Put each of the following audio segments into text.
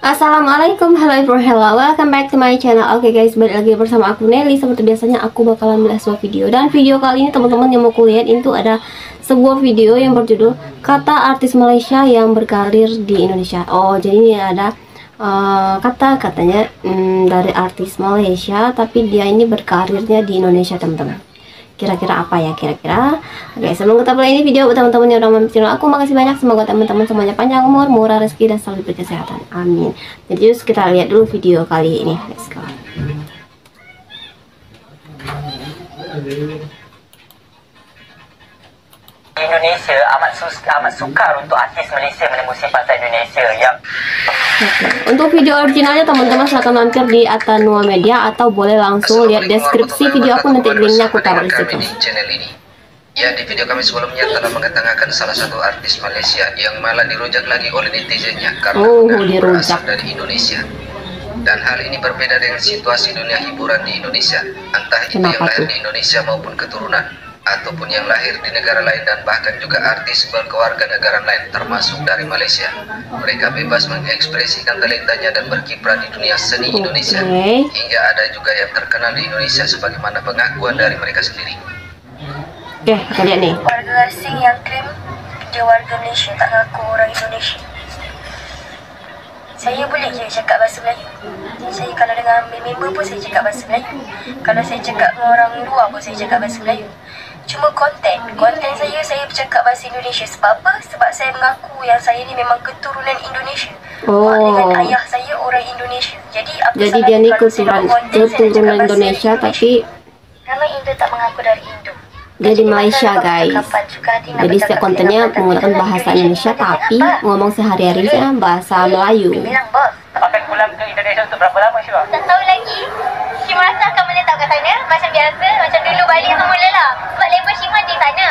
Assalamualaikum, hello, welcome back to my channel. Oke guys, balik lagi bersama aku Nelly. Seperti biasanya aku bakalan membuat sebuah video. Dan video kali ini teman-teman yang mau kulihat itu ada sebuah video yang berjudul Kata Artis Malaysia yang Berkarir di Indonesia. Oh, jadi ini ada kata-katanya dari artis Malaysia, tapi dia ini berkarirnya di Indonesia teman-teman. Kira-kira apa ya kira-kira? Oke, sebelum kita mulai ini video, buat teman-teman yang udah mampir channel aku, makasih banyak. Semoga teman-teman semuanya panjang umur, murah rezeki, dan selalu berkesehatan. Amin. Jadi kita lihat dulu video kali ini. Let's go. Indonesia amat sukar untuk artis Malaysia menembusi pasar Indonesia yang Untuk video originalnya teman-teman silahkan mampir di Atanua Media atau boleh langsung lihat deskripsi video aku, nanti linknya aku taruh di situ. Channel ini. Ya, di video kami sebelumnya telah mengatakan salah satu artis Malaysia yang malah dirujak lagi oleh netizennya karena berasal dari Indonesia. Dan hal ini berbeda dengan situasi dunia hiburan di Indonesia, entah itu yang lahir di Indonesia maupun keturunan, ataupun yang lahir di negara lain, dan bahkan juga artis berkewarganegaraan lain termasuk dari Malaysia. Mereka bebas mengekspresikan talentanya dan berkiprah di dunia seni Indonesia. Hingga ada juga yang terkenal di Indonesia sebagaimana pengakuan dari mereka sendiri. Oke, kita lihat nih. Warga asing yang klaim dia warga Malaysia tak ngaku orang Indonesia. Saya boleh je cakap bahasa Melayu. Saya kalau dengan member pun saya cakap bahasa Melayu. Kalau saya cakap dengan orang luar pun saya cakap bahasa Melayu. Cuma konten saya bercakap bahasa Indonesia. Sebab apa? Sebab saya mengaku yang saya ni memang keturunan Indonesia. Mak dengan ayah saya orang Indonesia. Jadi dia ni keturunan Indonesia tapi nama Indo tak mengaku dari Indo. Dia di Malaysia guys. Jadi setiap kontennya menggunakan bahasa Indonesia tapi ngomong sehari-harinya bahasa Melayu. akan pulang ke Indonesia untuk berapa lama Syirah? Tak tahu lagi. Syima rasa akan menetap kat sana macam biasa, macam dulu balik semula lah. Sebab label Syima di sana.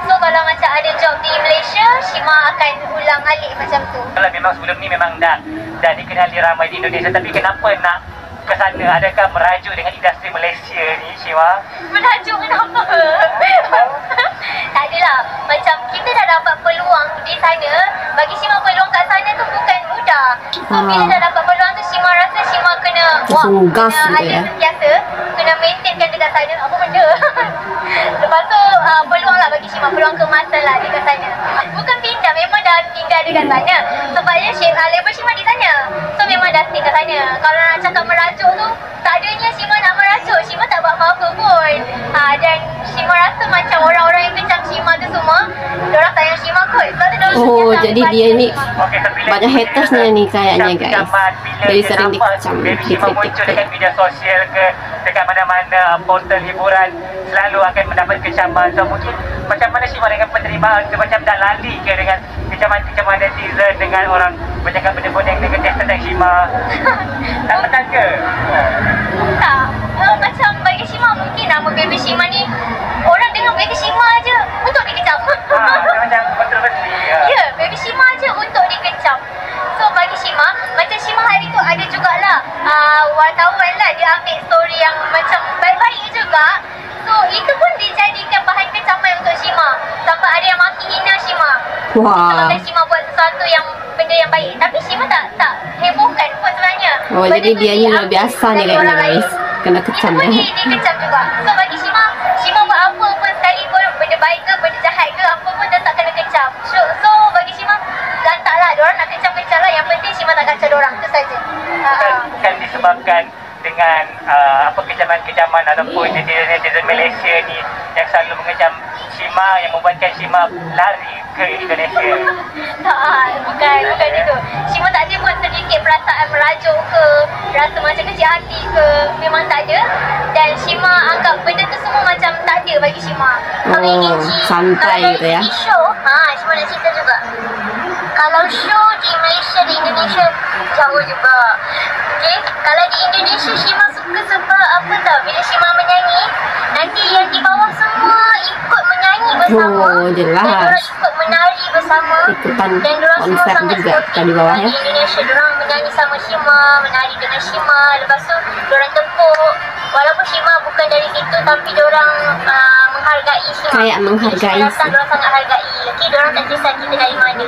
So kalau macam ada job di Malaysia, Syima akan ulang alik macam tu. Kalau memang sebelum ni memang dah dikenali ramai di Indonesia, tapi kenapa nak ke sana? Adakah merajuk dengan industri Malaysia ni Syima? Merajuk kenapa? Tak adalah. Macam kita dah dapat peluang di sana, bagi Syima peluang kat sana tu bukan mudah. So bila dah dapat peluang tu, Syima rasa Syima kena gas kena gitu ya. sentiasa, kena maintainkan dekat sana. Apa benda? Lepas tu peluang lah bagi Syima, peluang kemasan lah dekat sana. Bukan pindah, memang dah tinggal dekat sana. Sebabnya label Syima di sana. So memang dah stay kat sana. Kalau nak cakap merajuk tu, tak adanya Syima nak merajuk. Syima tak buat apa-apa pun. Dan Syima rasa macam orang-orang yang kecam Syima tu semua, diorang sayang Syima kot. Oh, jadi dia ni banyak hatersnya ni kayaknya guys. Jadi sering dikecam, Syima muncul dekat media sosial ke dekat mana-mana portal hiburan, selalu akan mendapat kecaman. So mungkin macam mana Syima dengan penerimaan tu, macam dah lali ke dengan kecaman-kecaman netizen, dengan orang bercakap benda-benda yang negatif tentang Syima? Tak petang ke? Tak. Macam bagi Syima, mungkin nama baby Syima ni, orang dengar baby Syima je untuk dikecam. Macam kontroversi. Ya, baby Syima je untuk dikecam. So bagi Syima, macam Syima hari tu ada jugalah wartawan lah, dia ambil story yang macam baik-baik juga. So itu pun dijadikan bahan kecaman untuk Syima. Sampai ada yang maki hina Syima. Wah. Sebab Syima buat sesuatu yang benda yang baik. Tapi Syima tak hebohkan pun sebenarnya. Oh, jadi dia ni dah biasa ni guys, kena kecam ya. ya. Dikecam juga. So bagi Syima buat apa pun sekalipun, benda baik ke, benda jahat ke, apa pun tetap kena kecam. So bagi Syima, lantaklah, diorang nak kecam-kecam lah. Yang penting Syima tak kacau diorang, itu saja. Kan disebabkan dengan kecaman-kecaman ataupun netizen Malaysia ni yang selalu mengecam Syima, yang membuatkan Syima lari ke Indonesia. Tak, bukan itu. Syima tak ada pun sedikit perasaan merajuk ke, rasa macam kecil hati ke, memang tak ada. Dan Syima anggap benda tu semua macam tak ada bagi Syima. Santai gitu ya. Show, Syima nak cerita juga. Kalau show di Malaysia, di Indonesia jauh juga. Okay, kalau di Indonesia Syima suka sebab apa tau, bila Syima menyanyi, nanti yang di bawah semua ikut menyanyi bersama. Oh, jelas. Dan diorang ikut menari bersama. Ikutan dan diorang semua konsep sangat juga sportif. di bawah ya. Di Indonesia diorang menyanyi sama Syima, menari dengan Syima. Lepas tu diorang tepuk. Walaupun Syima bukan dari situ, tapi diorang menghargai Syima. Kayak menghargai. Diorang sangat hargai. Okay, diorang tak kisah kita dari mana.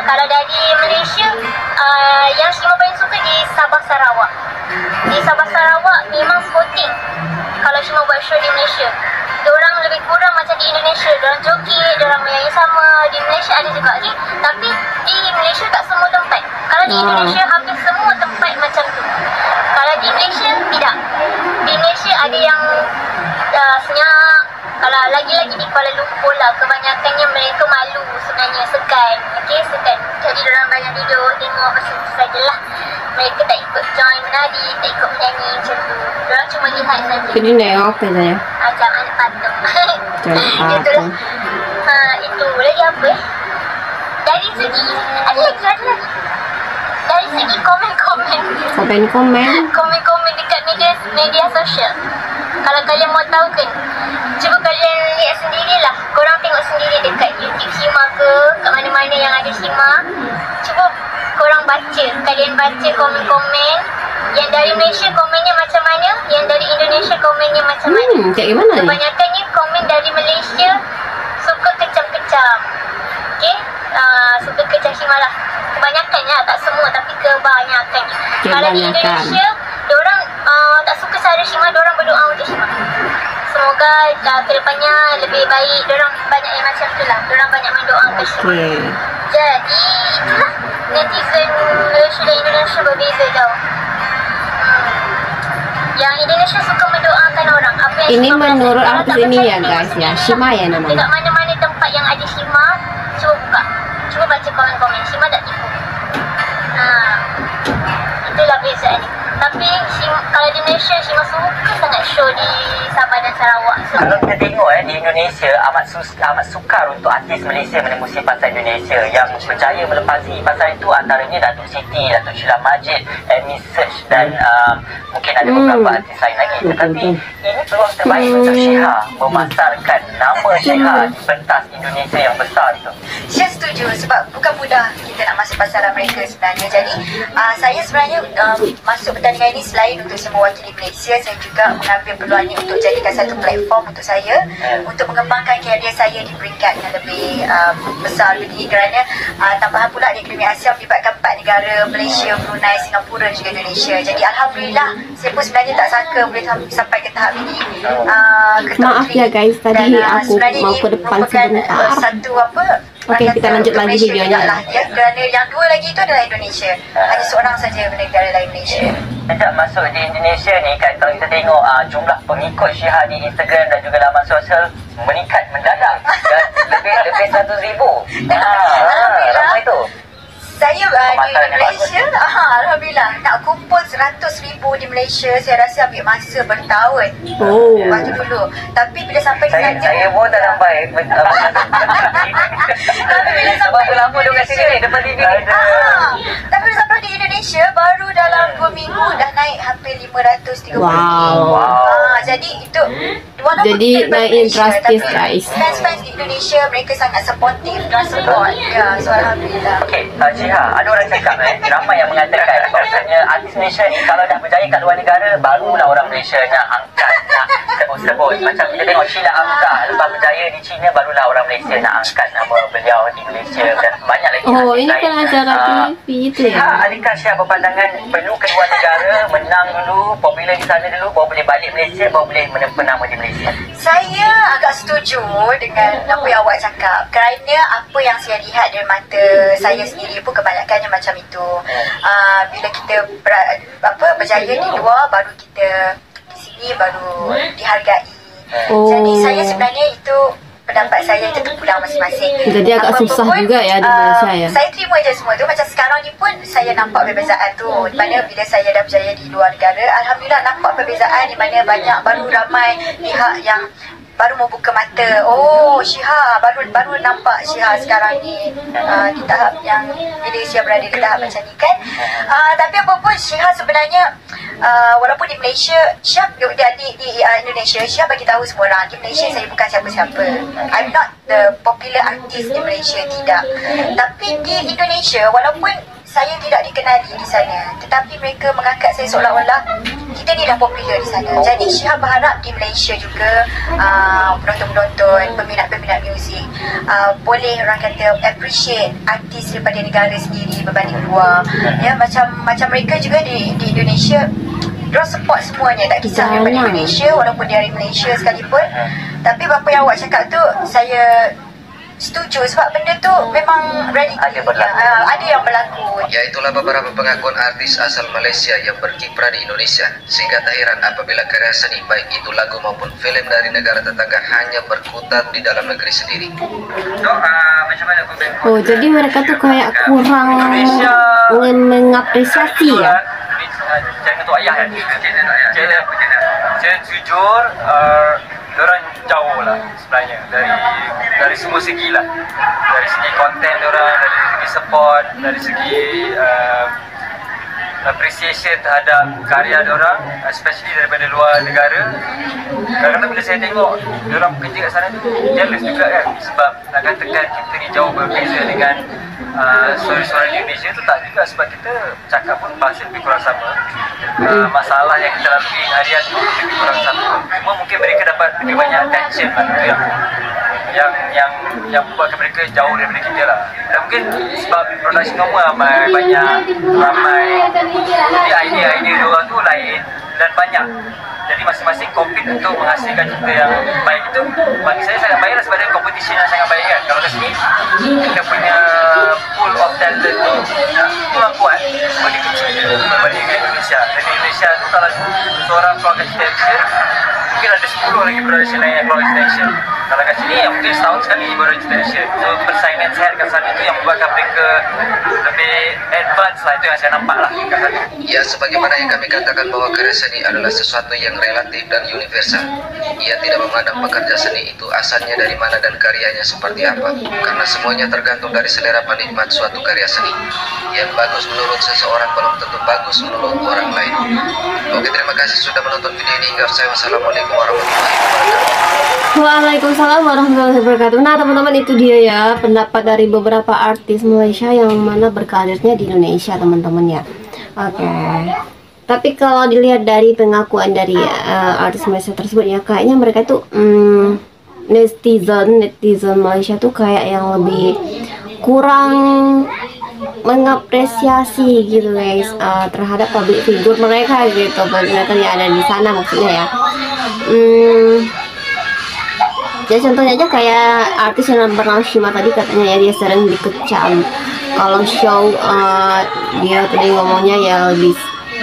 Kalau dari Malaysia, yang Syima paling Sarawak. Di Sabah Sarawak memang sporting kalau cuma buat show di Malaysia. Diorang lebih kurang macam di Indonesia, diorang joget, diorang menyanyi sama. Di Malaysia ada juga, okay? Tapi di Malaysia tak semua tempat. Kalau di Indonesia hampir semua tempat macam tu. Kalau di Malaysia tidak. Di Malaysia ada yang senyap. Kalau lagi-lagi di Kuala Lumpur lah, kebanyakannya mereka malu sebenarnya, segan. Okay, segan. Jadi diorang banyak duduk tengok macam tu sajalah. Mereka tak ikut join menari, tak ikut menyanyi macam tu. Diorang cuma lihat saja. Jadi nengok saja. Macam anak patung. Jangan Itulah. Itu lagi apa? Dari segi ada lagi. Dari segi komen-komen. Komen-komen dekat media sosial. Kalau kalian mau tahu kan, cuba kalian lihat sendirilah. Korang tengok sendiri dekat YouTube Shima ke, kat mana-mana yang ada Shima. Cuba korang baca. Kalian baca komen-komen. Yang dari Malaysia komennya macam mana, yang dari Indonesia komennya macam mana. Kayak gimana ni? Kebanyakannya komen dari Malaysia suka kecam-kecam. Okay? Suka kecam Shima lah. Kebanyakannya, tak semua tapi kebanyakan. Kalau di Indonesia, diorang tak suka cara Shima, diorang berdoa untuk Shima. Semoga kedepannya lebih baik. Diorang banyak yang macam tu lah. Diorang banyak mendoa untuk Shima. Jadi itulah, netizen Malaysia dan Indonesia berbeza jauh. Yang Indonesia suka mendoakan orang. Apa yang Ini Shima menurut berasa. aku ini ya guys ya, Shima ya namanya. Dekat mana-mana tempat yang ada Shima, cuba buka. Cuba baca komen-komen. Shima tak tipu. Itulah bezaan ni. Tapi kalau di Malaysia, Shima suka sangat show di Sabah dan Sarawak. Kalau kita tengok di Indonesia, amat sukar untuk artis Malaysia menembusi pasar Indonesia. Yang berjaya melepasi pasar itu antaranya Datuk Siti, Datuk Sheila Majid, Amy Search dan mungkin ada beberapa artis lain lagi. Tetapi ini peluang terbaik untuk Syiha memasarkan nama Syiha di pentas Indonesia yang besar itu. Saya setuju sebab bukan mudah kita nak masuk pasaran mereka sebenarnya. Jadi saya sebenarnya masuk pertandingan ini selain untuk mewakili Malaysia, saya juga mengambil peluang ini untuk jadikan satu platform untuk saya untuk mengembangkan karier saya di peringkat yang lebih besar ini, kerana tambahan pula di Akademi Asia melibatkan 4 negara, Malaysia, Brunei, Singapura dan juga Indonesia. Jadi Alhamdulillah, saya pun sebenarnya tak sangka boleh sampai ke tahap ini. Maaf ya guys, tadi aku mau ke depan sebentar. Satu apa? Okey, kita lanjut lagi videonya. Ya, kerana yang dua lagi itu adalah Indonesia. Hanya seorang saja negara lain Malaysia. Sejak masuk di Indonesia ni kan, kalau kita tengok jumlah pengikut Syiha di Instagram dan juga laman sosial meningkat mendadak dan lebih 100,000. Ramai tu. Saya di Malaysia, Alhamdulillah, nak kumpul 100,000 di Malaysia, saya rasa ambil masa bertahun. Waktu dulu. Tapi bila sampai di sana, saya pun tak sampai. tapi bila sampai di lama duduk kat sini depan TV. Tapi bila sampai di Indonesia, baru dalam 2 minggu dah naik hampir 530. Jadi itu walaupun jadi naik drastis guys. Fans di Indonesia mereka sangat supportive dan support. Ya, so Alhamdulillah. Okey, Syiha, ada orang cakap ramai yang mengatakan bahawasanya artis Malaysia ni kalau dah berjaya kat luar negara, barulah orang Malaysia nak angkat, nak sebut. Macam kita tengok Sheila Hamzah, lepas berjaya di China, barulah orang Malaysia nak angkat nama beliau di Malaysia dan banyak lagi artis ini lain. kan acara TV itu Syiha, ya. adakah Syiha berpandangan perlu keluar negara, menang dulu, popular di sana dulu, baru boleh balik Malaysia, baru boleh menempa nama di Malaysia? Saya agak setuju dengan apa yang awak cakap, kerana apa yang saya lihat dari mata saya sendiri pun kebanyakannya macam itu. Bila kita berjaya di luar, baru kita di sini baru dihargai. Jadi saya sebenarnya itu pendapat saya itu terpulang masing-masing. Jadi agak susah juga ya di Malaysia ya. Saya terima je semua tu. Macam sekarang ni pun saya nampak perbezaan tu. Di mana bila saya dah berjaya di luar negara, Alhamdulillah nampak perbezaan di mana baru ramai pihak yang baru membuka mata. Oh, Syiha baru nampak Syiha sekarang ni di tahap yang Malaysia berada di tahap macam ni kan. Tapi apa pun Syiha sebenarnya walaupun di Malaysia, Syiha di Indonesia, Syiha bagi tahu semua orang di Malaysia saya bukan siapa-siapa. I'm not the popular artist di Malaysia, tidak. Tapi di Indonesia walaupun saya tidak dikenali di sana, tetapi mereka mengangkat saya seolah-olah kita ni dah popular di sana. Jadi Syihab berharap di Malaysia juga penonton-penonton, peminat-peminat muzik boleh orang kata appreciate artis daripada negara sendiri berbanding luar. Ya, macam mereka juga di Indonesia, diorang support semuanya, tak kisah daripada Indonesia walaupun dia dari Malaysia sekalipun. Tapi apa yang awak cakap tu saya setuju, sebab benda tu memang reality. Ada yang berlaku. Ya, itulah beberapa pengakuan artis asal Malaysia yang berkiprah di Indonesia, sehingga tak heran apabila karya seni baik itu lagu maupun film dari negara tetangga hanya berkutat di dalam negeri sendiri. Oh, jadi mereka tuh kayak kurang mengapresiasi ya. Jangan ketua ayah kan. Saya jujur, orang jauh lah sebenarnya dari semua segi lah, dari segi konten orang, dari segi support, dari segi appreciation terhadap karya orang, especially daripada luar negara. Kadang-kadang bila saya tengok orang bekerja kat sana tu jealous juga kan, sebab nak katakan kita ni jauh berbeza dengan suara-suara di Indonesia tu tak juga, sebab kita cakap pun bahasa lebih kurang sama, masalah yang kita lalui harian tu lebih kurang sama. Cuma mungkin mereka dapat lebih banyak attention lah, yang buatkan mereka jauh daripada kita lah. Dan mungkin sebab production normal ramai jadi idea-idea diorang tu lain dan banyak, jadi masing-masing compete untuk menghasilkan cerita yang baik. Itu bagi saya sangat baik lah, sebab ada competition yang sangat baik kan. Kalau kat sini kita punya pool of talent tu kurang kuat, boleh kecil berbanding dengan Indonesia. Dan di Indonesia tu kalau seorang keluarga cerita mungkin ada 10 lagi production lain yang keluar extension. Kalau kat sini yang mungkin setahun sekali baru extension. So persaingan sehat kat sana tu yang membuatkan mereka lebih advance lah, itu yang saya nampak lah kat sana. Ya, sebagaimana yang kami katakan bahwa karya seni adalah sesuatu yang relatif dan universal. Ia tidak memandang pekerja seni itu asalnya dari mana dan karyanya seperti apa, karena semuanya tergantung dari selera penikmat suatu karya seni. Yang bagus menurut seseorang belum tentu bagus menurut orang lain. Oke, terima kasih sudah menonton video ini. Hingga saya, wassalamualaikum warahmatullahi wabarakatuh. Waalaikumsalam warahmatullahi wabarakatuh. Nah teman-teman, itu dia ya pendapat dari beberapa artis Malaysia yang mana berkarirnya di Indonesia teman-teman ya. Oke. Tapi kalau dilihat dari pengakuan dari artis Malaysia tersebut ya, kayaknya mereka tuh netizen Malaysia tuh kayak yang lebih kurang mengapresiasi gitu guys terhadap public figure mereka gitu, mereka yang ada di sana maksudnya ya. Ya contohnya aja kayak artis yang bernama Shima tadi, katanya ya dia sering dikecam kalau show, dia tadi ngomongnya ya lebih,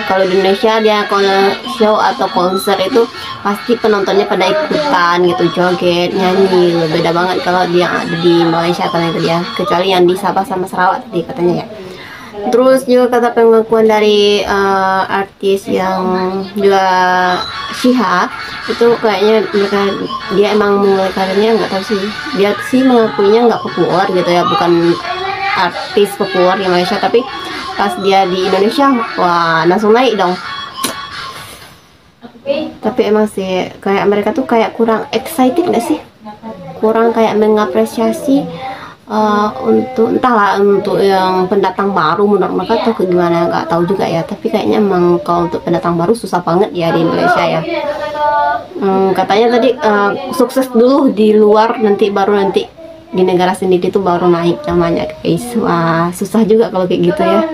kalau di Indonesia dia kalau show atau konser itu pasti penontonnya pada ikutan gitu, joget, nyanyi. Beda banget kalau dia ada di Malaysia katanya itu dia, kecuali yang di Sabah sama Sarawak tadi katanya ya. Terus juga kata pengakuan dari artis yang juga Syihab itu kayaknya dia emang mulai karirnya nggak tahu sih, dia sih mengakuinya nggak populer gitu ya, bukan artis populer di Malaysia, tapi pas dia di Indonesia wah langsung naik dong. Tapi emang sih kayak mereka tuh kayak kurang excited nggak sih, kurang kayak mengapresiasi untuk entahlah untuk yang pendatang baru menurut mereka tuh ke gimana nggak tahu juga ya. Tapi kayaknya emang kalau untuk pendatang baru susah banget ya di Malaysia ya. Katanya tadi sukses dulu di luar, nanti baru nanti di negara sendiri tuh baru naik namanya guys. Wah susah juga kalau kayak gitu ya.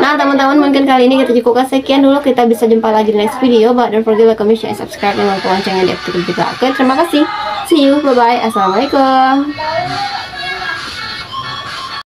Nah teman-teman, mungkin kali ini kita cukupkan sekian dulu, kita bisa jumpa lagi di next video, but don't forget like, comment, share, subscribe, dan loncengnya diaktifkan juga. Oke, terima kasih, see you, bye bye, assalamualaikum.